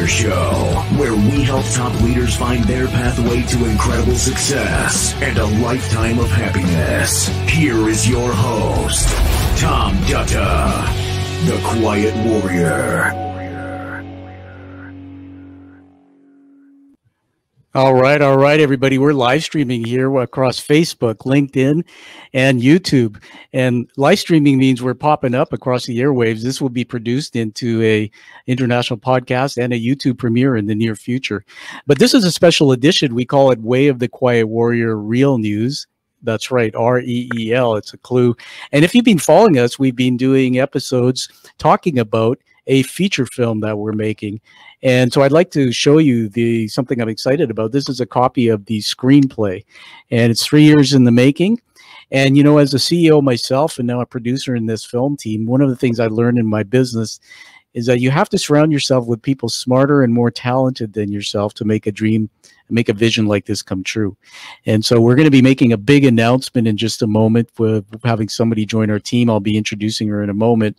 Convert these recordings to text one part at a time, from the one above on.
Warrior Show, where we help top leaders find their pathway to incredible success and a lifetime of happiness. Here is your host, Tom Dutta, the Quiet Warrior. All right, everybody. We're live streaming here across Facebook, LinkedIn, and YouTube. And live streaming means we're popping up across the airwaves. This will be produced into a international podcast and a YouTube premiere in the near future. But this is a special edition. We call it Way of the Quiet Warrior Real News. That's right, REEL. It's a clue. And if you've been following us, we've been doing episodes talking about a feature film that we're making. And so I'd like to show you something I'm excited about. This is a copy of the screenplay, and it's 3 years in the making. And, you know, as a CEO myself and now a producer in this film team, one of the things I learned in my business is that you have to surround yourself with people smarter and more talented than yourself to make a vision like this come true. And so we're going to be making a big announcement in just a moment with having somebody join our team. I'll be introducing her in a moment.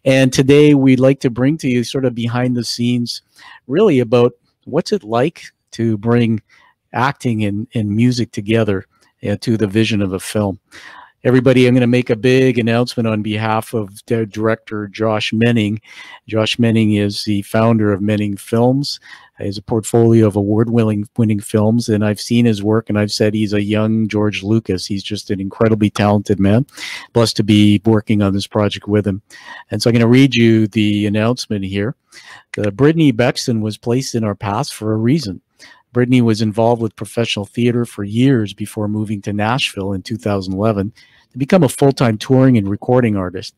And today we'd like to bring to you sort of behind the scenes, really about what's it like to bring acting and music together to the vision of a film. Everybody, I'm going to make a big announcement on behalf of director Josh Menning. Josh Menning is the founder of Menning Films. He has a portfolio of award-winning films, and I've seen his work, and I've said he's a young George Lucas. He's just an incredibly talented man. Blessed to be working on this project with him. And so I'm going to read you the announcement here. BRITTANY BEXTON was placed in our past for a reason. BRITTANY was involved with professional theater for years before moving to Nashville in 2011 to become a full-time touring and recording artist.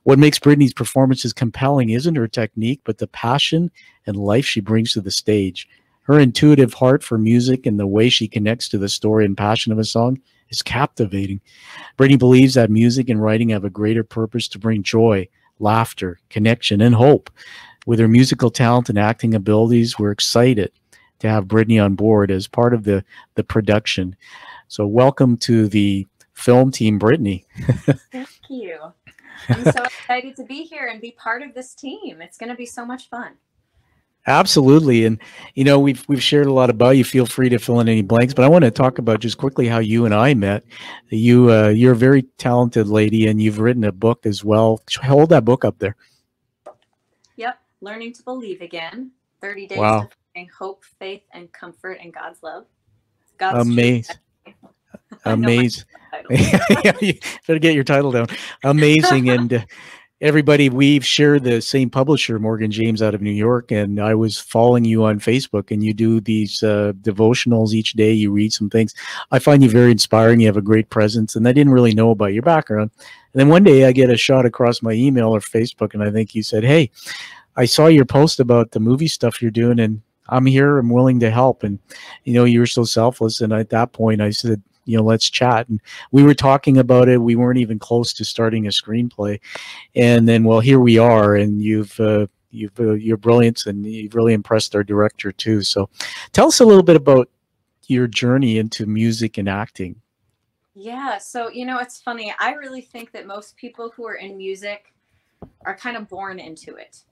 What makes BRITTANY's performances compelling isn't her technique, but the passion and life she brings to the stage. Her intuitive heart for music and the way she connects to the story and passion of a song is captivating. BRITTANY believes that music and writing have a greater purpose to bring joy, laughter, connection, and hope. With her musical talent and acting abilities, we're excited to have BRITTANY on board as part of the production. So welcome to the film team, BRITTANY. Thank you. I'm so excited to be here and be part of this team. It's going to be so much fun. Absolutely. And, you know, we've shared a lot about you. Feel free to fill in any blanks, but I want to talk about just quickly how you and I met. You're a very talented lady, and you've written a book as well. Hold that book up there. Yep. Learning to Believe Again. 30 days Wow. to finding hope, faith, and comfort in God's love. God's Amazing. Amazing. You better get your title down. Amazing. And everybody, we've shared the same publisher, Morgan James, out of New York, and I was following you on Facebook, and you do these devotionals each day. You read some things. I find you very inspiring. You have a great presence, and I didn't really know about your background. And then one day I get a shot across my email or Facebook, and I think you said, "Hey, I saw your post about the movie stuff you're doing, and I'm here. I'm willing to help." And, you know, you were so selfless. And at that point I said, you know, let's chat. And we were talking about it. We weren't even close to starting a screenplay. And then, well, here we are, and you're brilliant, and you've really impressed our director too. So tell us a little bit about your journey into music and acting. Yeah. So, you know, it's funny. I really think that most people who are in music are kind of born into it,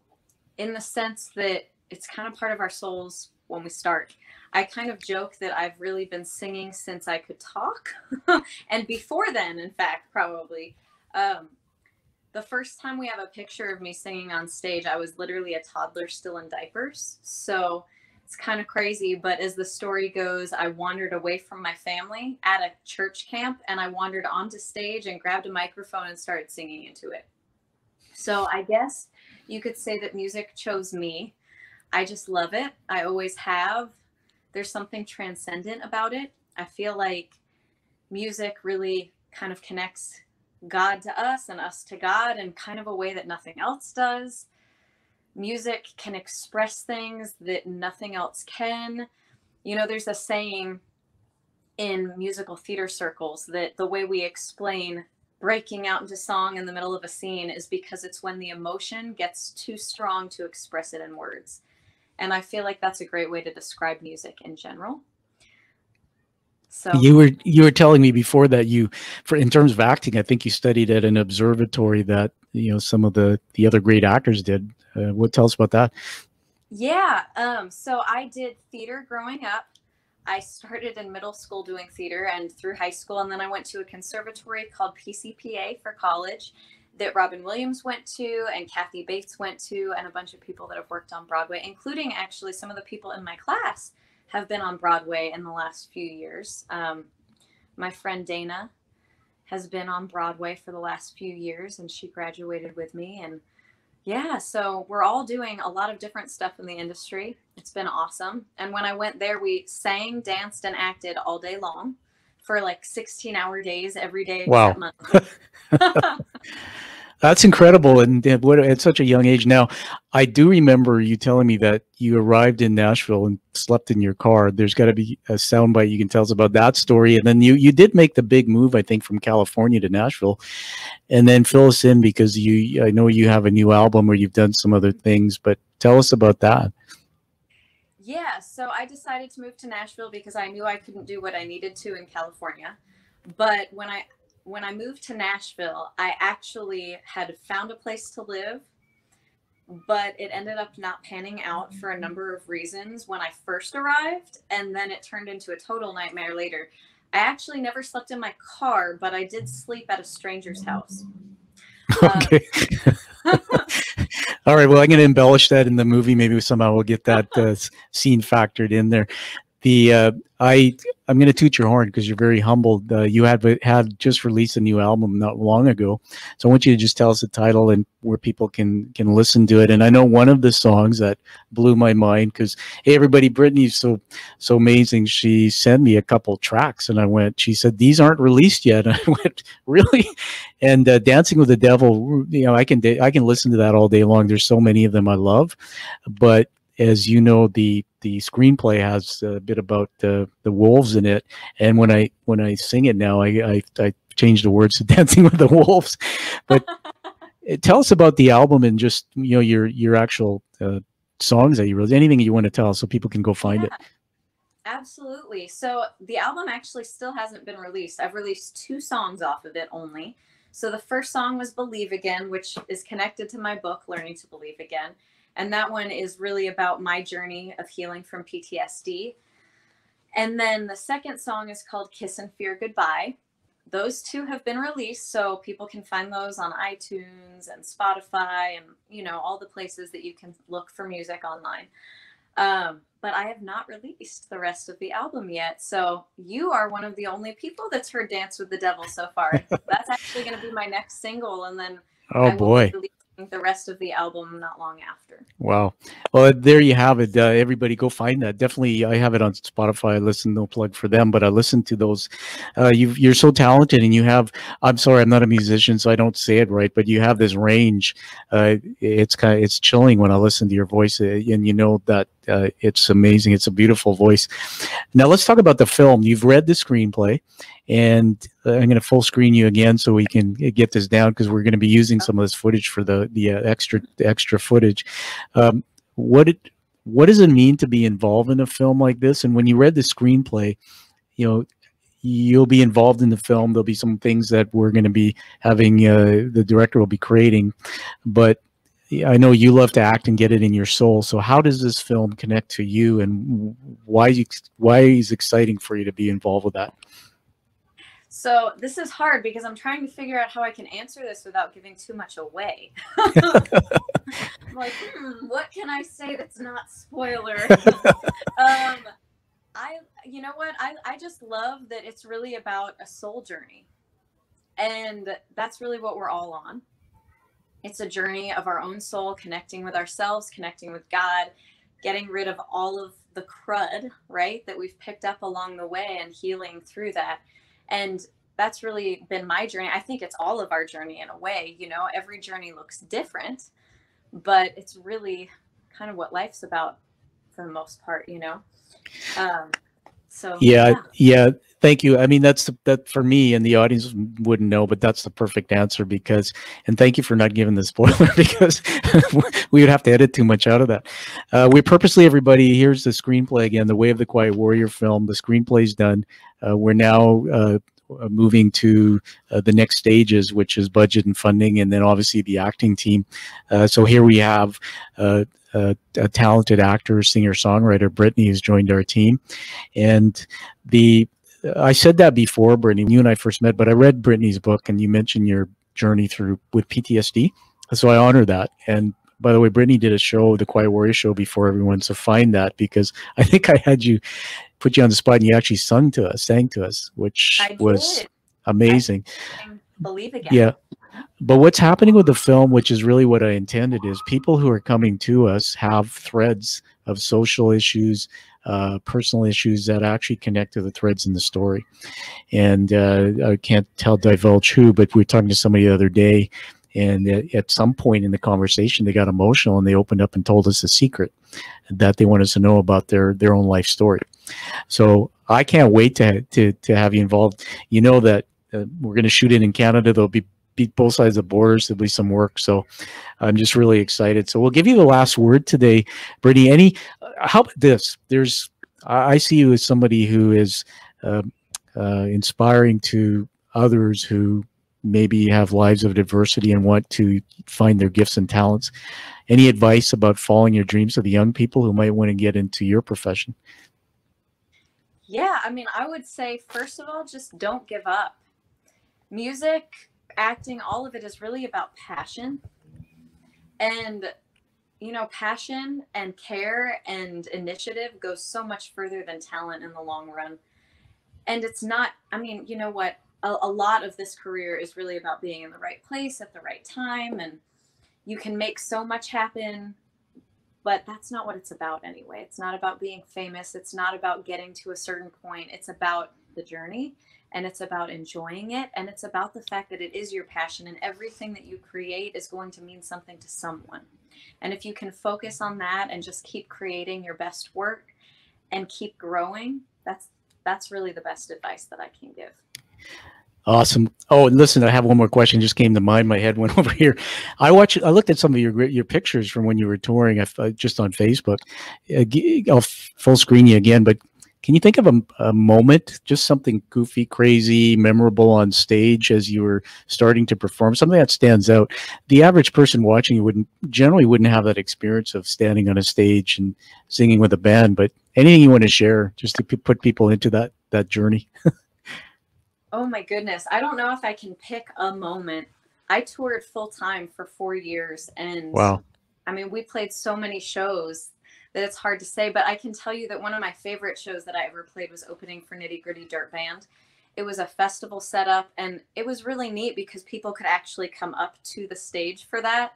in the sense that it's kind of part of our souls when we start. I kind of joke that I've really been singing since I could talk. And before then, in fact, probably. The first time we have a picture of me singing on stage, I was literally a toddler still in diapers. So it's kind of crazy. But as the story goes, I wandered away from my family at a church camp, and I wandered onto stage and grabbed a microphone and started singing into it. So I guess you could say that music chose me. I just love it. I always have. There's something transcendent about it. I feel like music really kind of connects God to us and us to God in kind of a way that nothing else does. Music can express things that nothing else can. You know, there's a saying in musical theater circles that the way we explain breaking out into song in the middle of a scene is because it's when the emotion gets too strong to express it in words. And I feel like that's a great way to describe music in general. So you were telling me before that in terms of acting, I think you studied at an observatory that, you know, some of the other great actors did. What tell us about that? Yeah. So I did theater growing up. I started in middle school doing theater and through high school, and then I went to a conservatory called PCPA for college that Robin Williams went to and Kathy Bates went to, and a bunch of people that have worked on Broadway, including actually some of the people in my class have been on Broadway in the last few years. My friend Dana has been on Broadway for the last few years, and she graduated with me. And yeah, so we're all doing a lot of different stuff in the industry. It's been awesome. And when I went there, we sang, danced, and acted all day long for like 16-hour days every day except Wow. Monday. That's incredible, and what at such a young age. Now, I do remember you telling me that you arrived in Nashville and slept in your car. There's got to be a soundbite you can tell us about that story, and then you did make the big move, I think, from California to Nashville, and then fill us in because I know you have a new album or you've done some other things, but tell us about that. Yeah, so I decided to move to Nashville because I knew I couldn't do what I needed to in California. But when I moved to Nashville, I actually had found a place to live, but it ended up not panning out for a number of reasons when I first arrived, and then it turned into a total nightmare later. I actually never slept in my car, but I did sleep at a stranger's house. Okay. All right. Well, I'm going to embellish that in the movie. Maybe somehow we'll get that scene factored in there. I'm going to toot your horn because you're very humbled. You had just released a new album not long ago, so I want you to just tell us the title and where people can listen to it. And I know one of the songs that blew my mind because, hey, everybody, Brittany's so amazing. She sent me a couple tracks, and she said these aren't released yet. And I went, really? And Dancing with the Devil, I can listen to that all day long. There's so many of them I love, but as you know, the screenplay has a bit about the wolves in it, and when I sing it now, I change the words to Dancing with the Wolves. But tell us about the album and just your actual songs that you wrote. Anything you want to tell us so people can go find it. Absolutely. So the album actually still hasn't been released. I've released 2 songs off of it only. So the first song was Believe Again, which is connected to my book, Learning to Believe Again. And that one is really about my journey of healing from PTSD. And then the second song is called Kiss and Fear Goodbye. Those 2 have been released, so people can find those on iTunes and Spotify and, all the places that you can look for music online. But I have not released the rest of the album yet. So you are one of the only people that's heard Dance with the Devil so far. That's actually going to be my next single. And then I will be releasing the rest of the album not long after. Wow. Well, there you have it. Everybody go find that. Definitely, I have it on Spotify. I listen, no plug for them, but I listen to those. You're so talented, and you have, I'm sorry, I'm not a musician, so I don't say it right, but you have this range. It's chilling when I listen to your voice, and you know that it's amazing. It's a beautiful voice. Now let's talk about the film. You've read the screenplay, and I'm going to full screen you again so we can get this down because we're going to be using some of this footage for the extra footage. What does it mean to be involved in a film like this? And when you read the screenplay, you'll be involved in the film. There'll be some things that we're going to be having, the director will be creating, but I know you love to act and get it in your soul. So how does this film connect to you, and why is it exciting for you to be involved with that? So this is hard because I'm trying to figure out how I can answer this without giving too much away. I'm like, what can I say that's not spoiler? You know what? I just love that it's really about a soul journey. And that's really what we're all on. It's a journey of our own soul, connecting with ourselves, connecting with God, getting rid of all of the crud, right, that we've picked up along the way and healing through that. And that's really been my journey. I think it's all of our journey in a way, every journey looks different, but it's really kind of what life's about for the most part, So yeah. Thank you. I mean, that for me, and the audience wouldn't know, but that's the perfect answer and thank you for not giving the spoiler because we would have to edit too much out of that. We purposely, everybody, here's the screenplay again, The Way of the Quiet Warrior film. The screenplay's done. We're now moving to the next stages, which is budget and funding, and then obviously the acting team. So here we have a talented actor, singer, songwriter, Brittany, has joined our team. And I said that before, Brittany, you and I first met, but I read Brittany's book, and you mentioned your journey through with PTSD. So I honor that. And by the way, Brittany did a show, the Quiet Warrior Show, before everyone. So find that, because I think I had you put you on the spot, and you actually sang to us, which was amazing. I believe again. Yeah. But what's happening with the film, which is really what I intended, is people who are coming to us have threads of social issues, personal issues that actually connect to the threads in the story. And I can't divulge who, but we were talking to somebody the other day, and at some point in the conversation, they got emotional and they opened up and told us a secret that they want us to know about their own life story. So I can't wait to have you involved. You know that we're going to shoot it in Canada. There'll be both sides of the borders. There'll be some work. So I'm just really excited. So we'll give you the last word today, Brittany. How about this? I see you as somebody who is inspiring to others who maybe have lives of diversity and want to find their gifts and talents. Any advice about following your dreams of the young people who might want to get into your profession? Yeah, I mean, I would say, first of all, just don't give up. Music, acting, all of it is really about passion. And, you know, passion and care and initiative goes so much further than talent in the long run. And it's not, I mean, you know what? A lot of this career is really about being in the right place at the right time. And you can make so much happen, but that's not what it's about anyway. It's not about being famous. It's not about getting to a certain point. It's about the journey, and it's about enjoying it. And it's about the fact that it is your passion, and everything that you create is going to mean something to someone. And if you can focus on that and just keep creating your best work and keep growing, that's really the best advice that I can give. Awesome. Oh, and listen, I have one more question. Just came to mind. My head went over here. I looked at some of your pictures from when you were touring, just on Facebook. I'll full screen you again, but can you think of a moment, just something goofy, crazy, memorable on stage as you were starting to perform, something that stands out? The average person watching you generally wouldn't have that experience of standing on a stage and singing with a band, but anything you want to share just to put people into that journey? Oh my goodness. I don't know if I can pick a moment. I toured full time for 4 years, and wow. I mean, we played so many shows that it's hard to say, but I can tell you that one of my favorite shows that I ever played was opening for Nitty Gritty Dirt Band. It was a festival setup, and it was really neat because people could actually come up to the stage for that.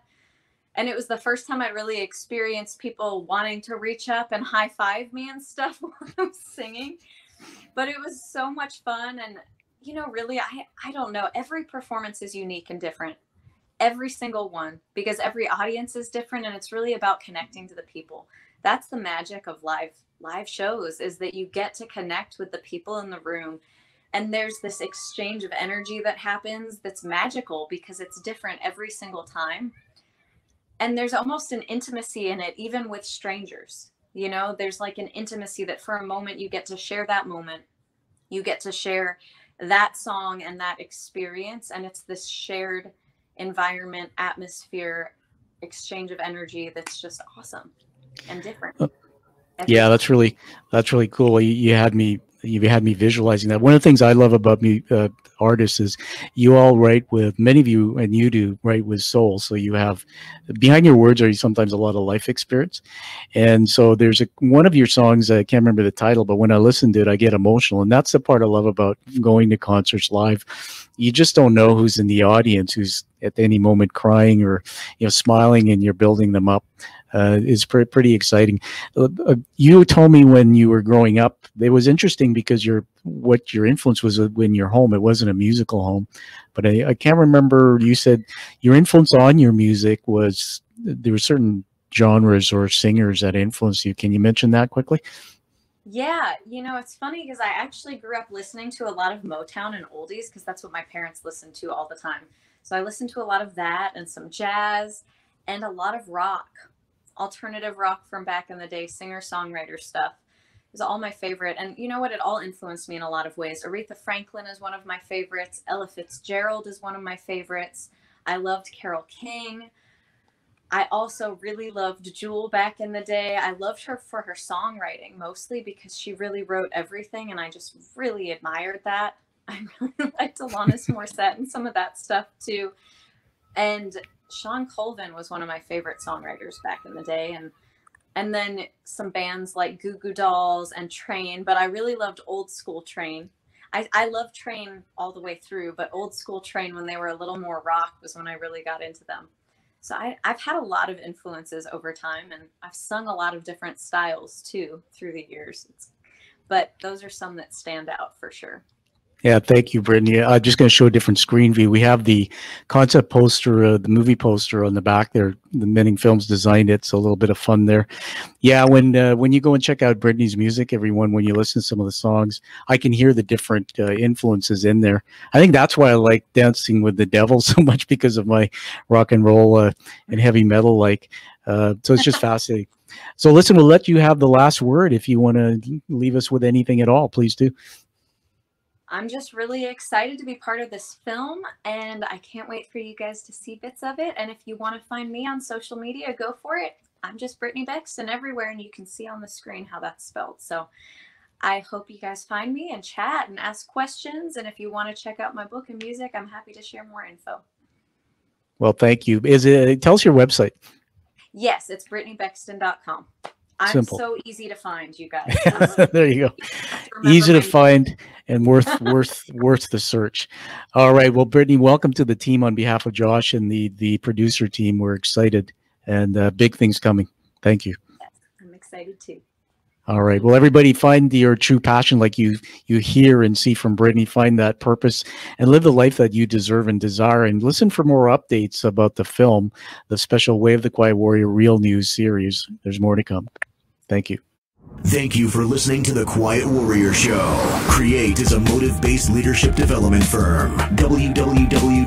And it was the first time I really experienced people wanting to reach up and high five me and stuff while I was singing. But it was so much fun. And you know, really, I don't know. Every performance is unique and different. Every single one, because every audience is different, and it's really about connecting to the people. That's the magic of live shows, is that you get to connect with the people in the room, and there's this exchange of energy that happens that's magical because it's different every single time. And there's almost an intimacy in it, even with strangers. You know, there's like an intimacy that for a moment you get to share that moment. You get to share that song and that experience, and it's this shared environment, atmosphere, exchange of energy that's just awesome and different. Yeah, that's really cool. You had me visualizing that. One of the things I love about artists is you all write with, many of you, and you do write with soul. So you have, behind your words are sometimes a lot of life experience. And so there's one of your songs, I can't remember the title, but when I listen to it, I get emotional. And that's the part I love about going to concerts live. You just don't know who's in the audience, who's at any moment crying or, smiling, and you're building them up. Is pretty exciting. You told me when you were growing up, it was interesting because what your influence was in your home. It wasn't a musical home, but I can't remember. You said your influence on your music was, there were certain genres or singers that influenced you. Can you mention that quickly? Yeah, it's funny because I actually grew up listening to a lot of Motown and oldies because that's what my parents listened to all the time. So I listened to a lot of that and some jazz and a lot of rock. Alternative rock from back in the day, singer-songwriter stuff is all my favorite. And you know what? It all influenced me in a lot of ways. Aretha Franklin is one of my favorites. Ella Fitzgerald is one of my favorites. I loved Carole King. I also really loved Jewel back in the day. I loved her for her songwriting, mostly because she really wrote everything, and I just really admired that. I really liked Alanis Morissette and some of that stuff too. And Sean Colvin was one of my favorite songwriters back in the day. And then some bands like Goo Goo Dolls and Train, but I really loved old school Train. I love Train all the way through, but old school Train, when they were a little more rock, was when I really got into them. So I've had a lot of influences over time, and I've sung a lot of different styles too through the years. But those are some that stand out for sure. Yeah, thank you, Brittany. I'm just going to show a different screen view. We have the concept poster, the movie poster on the back there. The Menning Films designed it, so a little bit of fun there. Yeah, when you go and check out Brittany's music, everyone, when you listen to some of the songs, I can hear the different influences in there. I think that's why I like Dancing with the Devil so much, because of my rock and roll and heavy metal like. So it's just fascinating. So listen, we'll let you have the last word. If you want to leave us with anything at all, please do. I'm just really excited to be part of this film, and I can't wait for you guys to see bits of it. And if you want to find me on social media, go for it. I'm just Brittany Bexton everywhere, and you can see on the screen how that's spelled. So I hope you guys find me and chat and ask questions. And if you want to check out my book and music, I'm happy to share more info. Well, thank you. Tell us your website. Yes, it's BrittanyBexton.com. I'm Simple. so easy to find, you guys. There you go. Easy to find and worth the search. All right. Well, Brittany, welcome to the team on behalf of Josh and the producer team. We're excited, and big things coming. Thank you. Yes, I'm excited too. All right. Well, everybody, find your true passion, like you hear and see from Brittany. Find that purpose and live the life that you deserve and desire. And listen for more updates about the film, the special Way of the Quiet Warrior Real News series. There's more to come. Thank you. Thank you for listening to The Quiet Warrior Show. Create is a motive-based leadership development firm. www.kreat.ca